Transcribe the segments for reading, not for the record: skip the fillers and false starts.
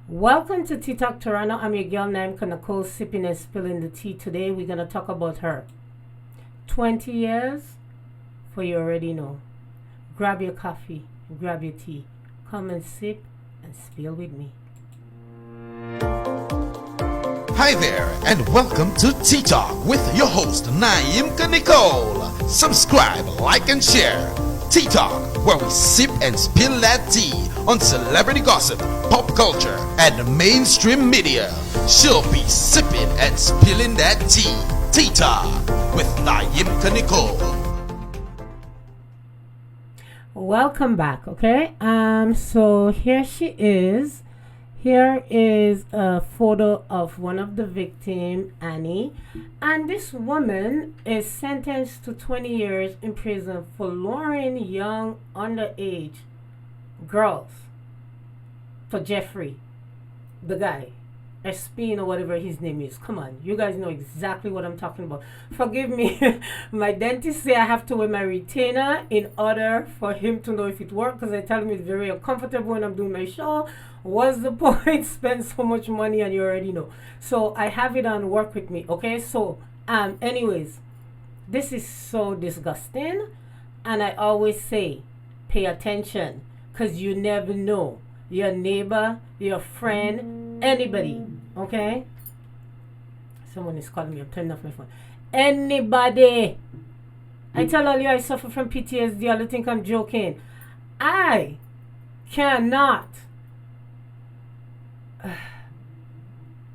Welcome to Tea Talk Toronto. I'm your girl named Nicole, sipping and spilling the tea. Today we're going to talk about her. 20 years, for you already know. Grab your coffee, grab your tea. Come and sip and spill with me. Hi there, and welcome to Tea Talk with your host, Naimka Nicole. Subscribe, like, and share. Tea Talk, where we sip and spill that tea on celebrity gossip, pop culture, and mainstream media. She'll be sipping and spilling that tea. Tea Talk with Naimka Nicole. Welcome back, okay? So here she is. Here is a photo of one of the victims, Annie. And this woman is sentenced to 20 years in prison for luring young underage girls for Jeffrey, the guy, Epstein or whatever his name is. Come on, you guys know exactly what I'm talking about. Forgive me, my dentist say I have to wear my retainer in order for him to know if it works, because I tell him it's very uncomfortable when I'm doing my show. What's the point? Spend so much money and you already know. So I have it on, work with me, okay? So anyways, this is so disgusting, and I always say pay attention, because you never know your neighbor, your friend, anybody, okay? Someone is calling me. I'm turning off my phone. Anybody. I tell all you I suffer from PTSD. All you think I'm joking. I cannot.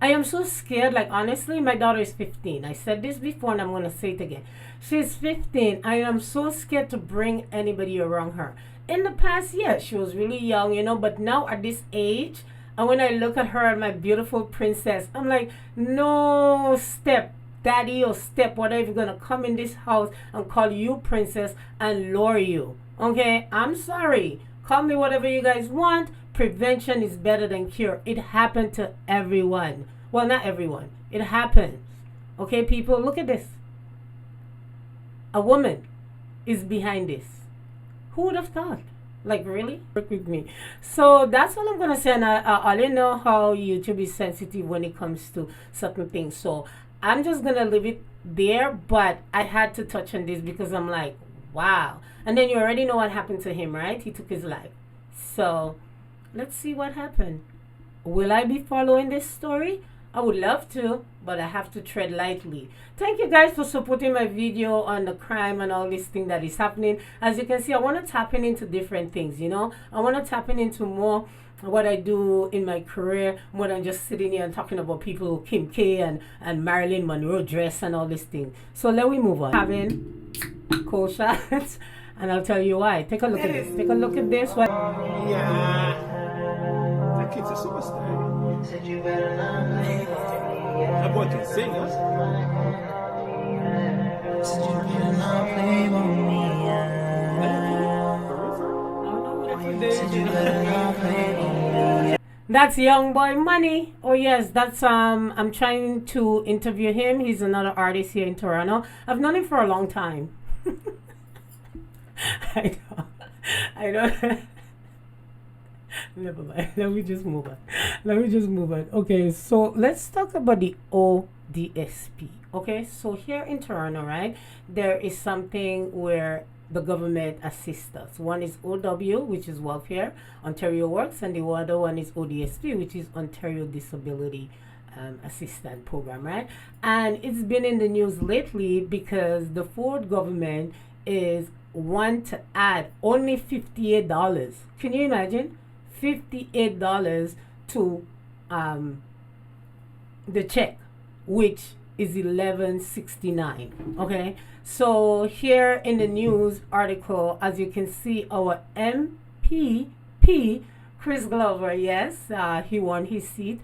I am so scared. Like, honestly, my daughter is 15. I said this before and I'm going to say it again. She's 15. I am so scared to bring anybody around her. In the past, yes, she was really young, but now at this age, and when I look at her, my beautiful princess, I'm like, no, step daddy or step whatever, going to come in this house and call you princess and lure you. Okay, I'm sorry. Call me whatever you guys want. Prevention is better than cure. It happened to everyone. Well, not everyone. It happens. Okay, people, look at this. A woman is behind this. Who would have thought? Like, really? Work with me. So that's all I'm going to say. And I know how YouTube is sensitive when it comes to certain things. So I'm just going to leave it there. But I had to touch on this because I'm like, wow. And then you already know what happened to him, right? He took his life. So let's see what happened. Will I be following this story? I would love to, but I have to tread lightly. Thank you guys for supporting my video on the crime and all this thing that is happening. As you can see, I want to tap into different things, I want to tap into more what I do in my career, more than just sitting here and talking about people, Kim K and Marilyn Monroe dress and all this thing. So let me move on. Having cold shots, and I'll tell you why. Take a look at this. Take a look at this. What? Yeah. That kid's a superstar. That boy can sing, huh? That's Young Boy Money. Oh yes, that's I'm trying to interview him. He's another artist here in Toronto. I've known him for a long time. I know. Never mind. Let me just move on. Okay, so let's talk about the ODSP. Okay, so here in Toronto, right, there is something where the government assists us. One is OW, which is Welfare, Ontario Works, and the other one is ODSP, which is Ontario Disability Assistance Program, right? And it's been in the news lately because the Ford government is want to add only $58. Can you imagine? $58 to the check, which is $11.69. Okay, so here in the news article, as you can see, our MPP Chris Glover, yes, he won his seat.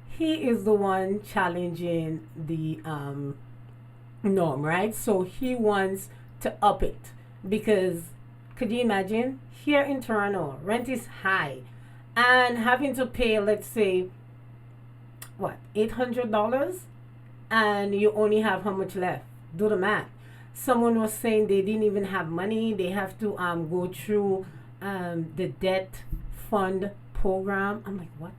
He is the one challenging the norm, right? So he wants to up it because, could you imagine, here in Toronto, rent is high, and having to pay, let's say, what, $800, and you only have how much left? Do the math. Someone was saying they didn't even have money. They have to go through the debt fund program. I'm like, what?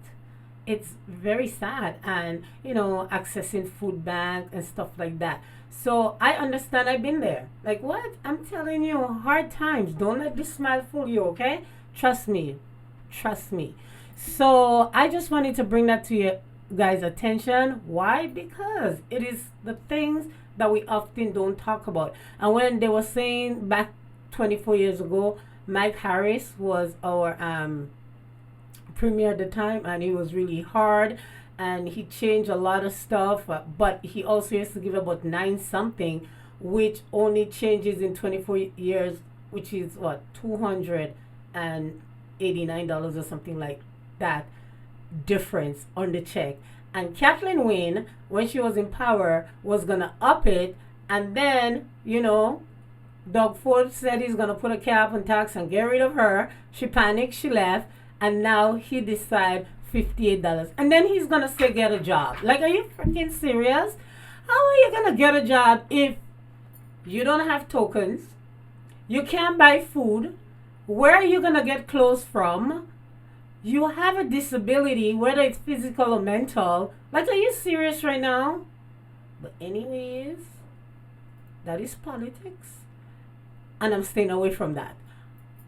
it's very sad. And accessing food bank and stuff like that. So I understand. I've been there. Like, what? I'm telling you, hard times. Don't let this smile fool you, okay? Trust me. Trust me. So I just wanted to bring that to you guys' attention. Why? Because it is the things that we often don't talk about. And when they were saying back 24 years ago, Mike Harris was our premier at the time, and he was really hard, and he changed a lot of stuff, but he also used to give about 9 something, which only changes in 24 years, which is what, $289 or something like that difference on the check. And Kathleen Wynne, when she was in power, was gonna up it, and then Doug Ford said he's gonna put a cap on tax and get rid of her. She panicked, she left, and now he decided $58. And then he's gonna say get a job. Like, are you freaking serious? How are you gonna get a job if you don't have tokens? You can't buy food. Where are you gonna get clothes from? You have a disability, whether it's physical or mental. Like, are you serious right now? But anyways, that is politics. And I'm staying away from that.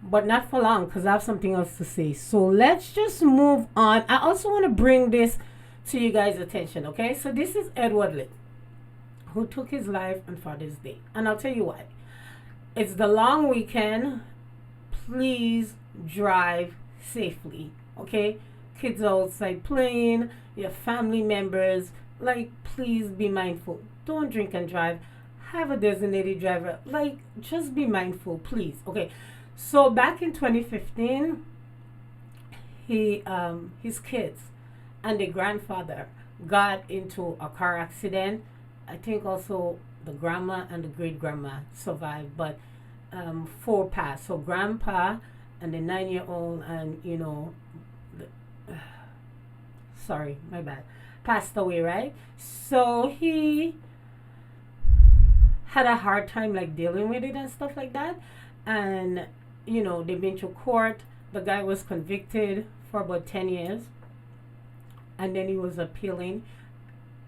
But not for long, because I have something else to say. So let's just move on. I also want to bring this to you guys' attention, okay? So this is Edward Litt, who took his life on Father's Day. And I'll tell you why. It's the long weekend. Please drive safely, okay? Kids outside playing, your family members, like, please be mindful. Don't drink and drive. Have a designated driver. Like, just be mindful, please. Okay. So back in 2015, his kids and the grandfather got into a car accident. I think also the grandma and the great grandma survived, but 4 passed. So grandpa and the 9-year-old and sorry, my bad, passed away, right? So he had a hard time like dealing with it and stuff like that. And they've been to court. The guy was convicted for about 10 years, and then he was appealing,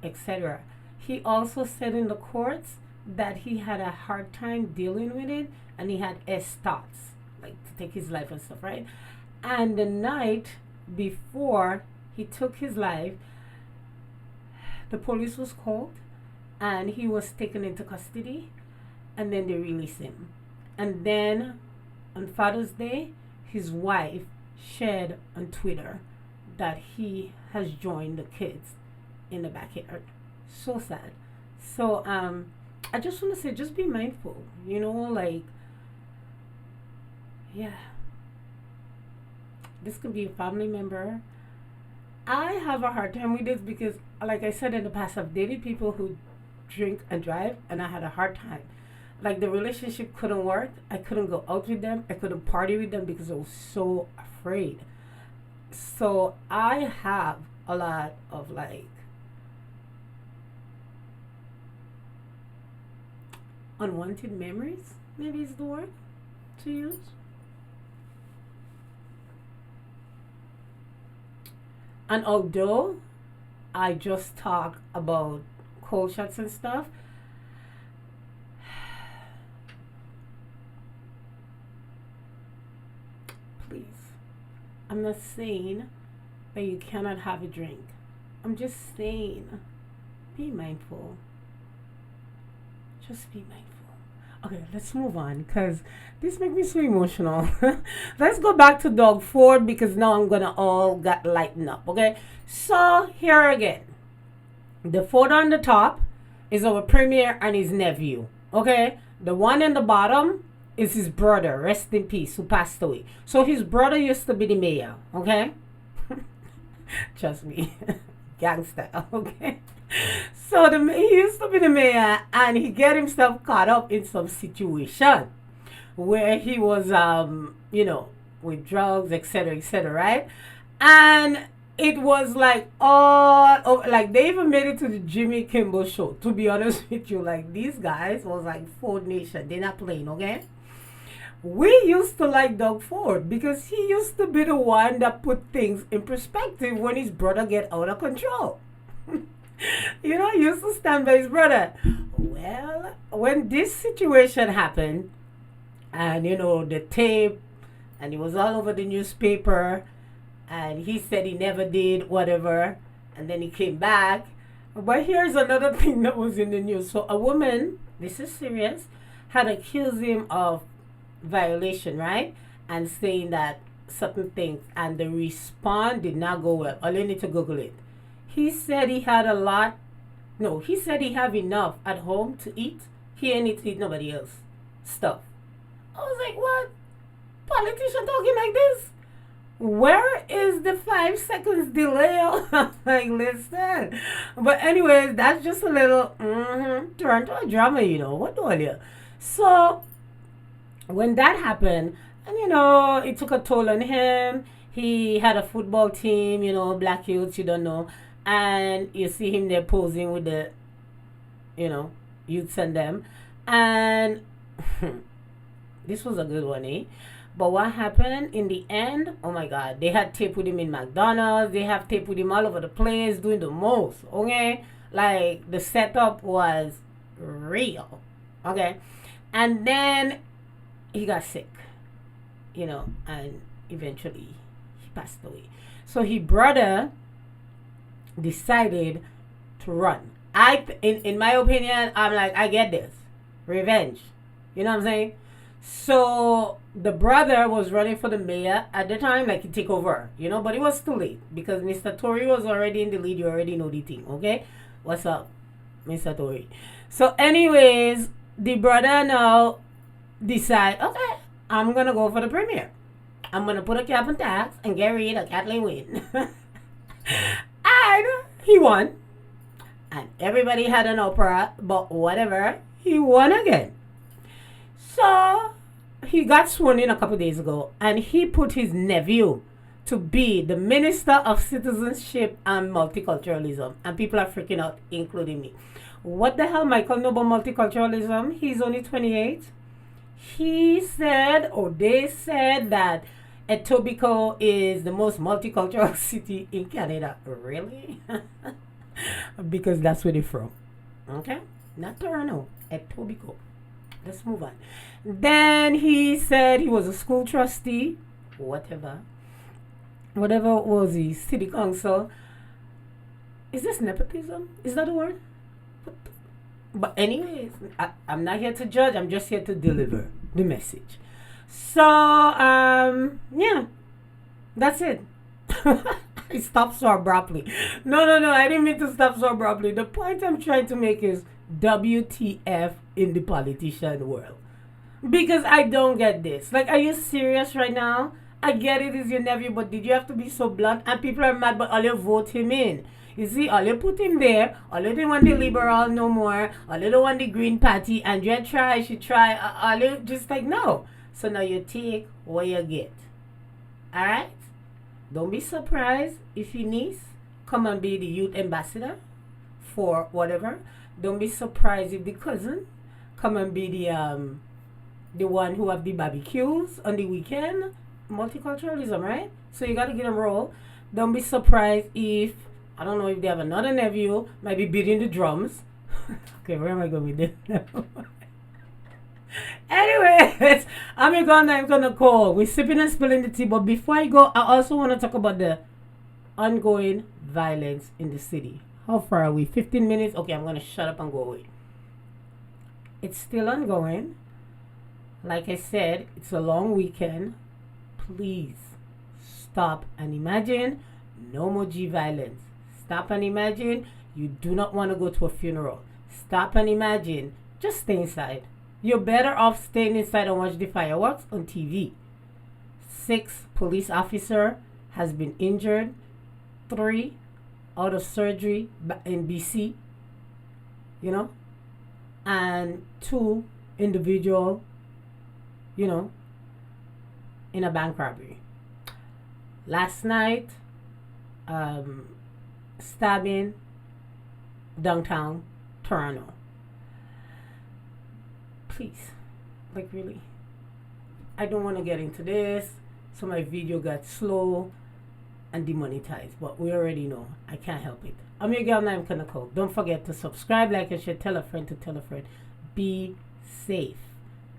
etc. He also said in the courts that he had a hard time dealing with it, and he had thoughts, like to take his life and stuff, right? And the night before he took his life, the police was called, and he was taken into custody, and then they released him. And then on Father's Day, his wife shared on Twitter that he has joined the kids in the backyard. So sad. So I just want to say, just be mindful. Like, yeah, this could be a family member. I have a hard time with this because, like I said in the past, I've dated people who drink and drive, and I had a hard time. Like, the relationship couldn't work. I couldn't go out with them. I couldn't party with them because I was so afraid. So I have a lot of like unwanted memories, maybe is the word to use. And although I just talk about cold shots and stuff, please, I'm not saying that you cannot have a drink. I'm just saying, be mindful. Just be mindful. Okay, let's move on because this makes me so emotional. Let's go back to Doug Ford because now I'm gonna all get lighten up. Okay, so here again, the photo on the top is our premier and his nephew. Okay, the one in the bottom is his brother, rest in peace, who passed away. So his brother used to be the mayor. Okay, trust me, gangster. Okay. So he used to be the mayor, and he get himself caught up in some situation where he was, with drugs, etc., right? And it was like all over, like they even made it to the Jimmy Kimmel show. To be honest with you, like these guys was like Ford Nation. They're not playing, okay? We used to like Doug Ford because he used to be the one that put things in perspective when his brother get out of control. You know, he used to stand by his brother. Well, when this situation happened, and you know, the tape, and it was all over the newspaper, and he said he never did whatever, and then he came back. But here's another thing that was in the news. So a woman, this is serious, had accused him of violation, right? And saying that certain things, and the response did not go well. All you need to Google it. He said he had a lot. No, he said he have enough at home to eat. He ain't need to eat nobody else stuff. I was like, what? Politician talking like this? Where is the 5 seconds delay? I'm like, listen. But anyways, that's just a little turn to a drama, you know. What do you? So when that happened, and you know, it took a toll on him. He had a football team, you know, black youths, you don't know. And you see him there posing with the, you know, youths and them. And this was a good one, eh? But what happened in the end, oh my God, they had tape with him in McDonald's. They have tape with him all over the place, doing the most, okay? Like, the setup was real, okay? And then he got sick, you know, and eventually he passed away. So his brother decided to run. In my opinion, I'm like, I get this. Revenge. You know what I'm saying? So the brother was running for the mayor at the time, like he take over, you know, but it was too late because Mr. Tory was already in the lead. You already know the thing, okay? What's up, Mr. Tory? So anyways, the brother now decide, okay, I'm gonna go for the premier. I'm gonna put a cap on tax and get rid of Kathleen Wynne. And he won. And everybody had an opera, but whatever, he won again. So he got sworn in a couple days ago, and he put his nephew to be the Minister of Citizenship and Multiculturalism. And people are freaking out, including me. What the hell Michael know about multiculturalism? He's only 28. He said, or they said, that Etobicoke is the most multicultural city in Canada. Really? Because that's where they're from. Okay? Not Toronto. Etobicoke. Let's move on. Then he said he was a school trustee. Whatever was he? City council. Is this nepotism? Is that a word? But anyways, I'm not here to judge. I'm just here to deliver the message. So, yeah. That's it. I stopped so abruptly. No. I didn't mean to stop so abruptly. The point I'm trying to make is WTF in the politician world. Because I don't get this. Like, are you serious right now? I get it is your nephew, but did you have to be so blunt? And people are mad, but all you vote him in. You see, all you put him there, all you didn't want the Liberal no more, all you don't want the Green Party, and you try, she try, all you just like, no. So now you take what you get. Alright? Don't be surprised if your niece come and be the youth ambassador for whatever. Don't be surprised if the cousin come and be the one who have the barbecues on the weekend. Multiculturalism, right? So you gotta get them roll. Don't be surprised if, I don't know if they have another nephew, might be beating the drums. Okay, where am I going with this now? Anyways, I'm gonna call. We're sipping and spilling the tea, but before I go, I also want to talk about the ongoing violence in the city. How far are we? 15 minutes? Okay, I'm gonna shut up and go away. It's still ongoing. Like I said, it's a long weekend. Please stop and imagine no more G violence. Stop and imagine you do not want to go to a funeral. Stop and imagine just stay inside. You're better off staying inside and watch the fireworks on TV. 6 police officer has been injured. 3 out of surgery in BC. You know? And 2 individual, you know, in a bank robbery. Last night, stabbing downtown Toronto. Please, like really. I don't want to get into this. So my video got slow and demonetized. But we already know. I can't help it. I'm your girl, Naim Kanako. Don't forget to subscribe, like, and share. Tell a friend to tell a friend. Be safe.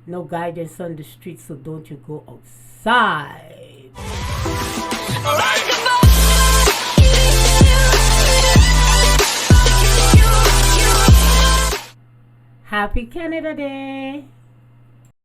No guidance on the street, so don't you go outside. Happy Canada Day.